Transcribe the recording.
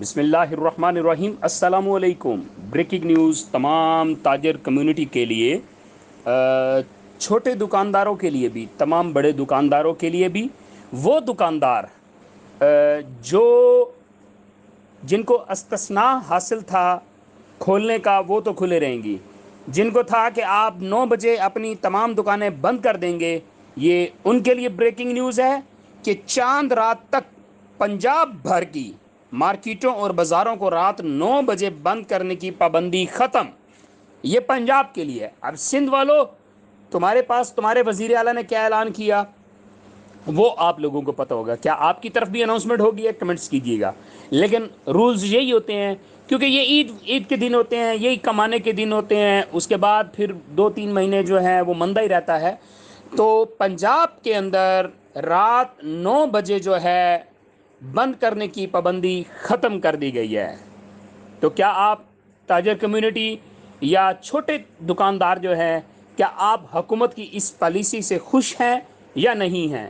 بسم اللہ الرحمن الرحیم۔ السلام علیکم۔ بریکنگ نیوز تمام تاجر کمیونٹی کے لیے، چھوٹے دکانداروں کے لیے بھی، تمام بڑے دکانداروں کے لیے بھی۔ وہ دکاندار جو جن کو استثناء حاصل تھا کھولنے کا، وہ تو کھلے رہیں گی۔ جن کو تھا کہ آپ 9 بجے اپنی تمام دکانیں بند کر دیں گے، یہ ان کے لیے بریکنگ نیوز ہے کہ چاند رات تک پنجاب بھر کی مارکیٹوں اور بازاروں کو رات 9 بجے بند کرنے کی پابندی ختم۔ یہ پنجاب کے لیے ہے۔ اب سندھ والوں، تمہارے پاس تمہارے وزیر اعلیٰ نے کیا اعلان کیا وہ آپ لوگوں کو پتہ ہوگا۔ کیا آپ کی طرف بھی اناؤنسمنٹ ہوگی ہے؟ کمنٹس کیجیے گا۔ لیکن رولز یہی ہوتے ہیں، کیونکہ یہ عید کے دن ہوتے ہیں، یہی کمانے کے دن ہوتے ہیں، اس کے بعد پھر 2-3 مہینے جو ہیں وہ مندہ ہی رہتا ہے۔ تو پنجاب کے اندر رات 9 بجے جو ہے بند کرنے کی پابندی ختم کر دی گئی ہے۔ تو کیا آپ تاجر کمیونٹی یا چھوٹے دکاندار جو ہیں، کیا آپ حکومت کی اس پالیسی سے خوش ہیں یا نہیں ہیں؟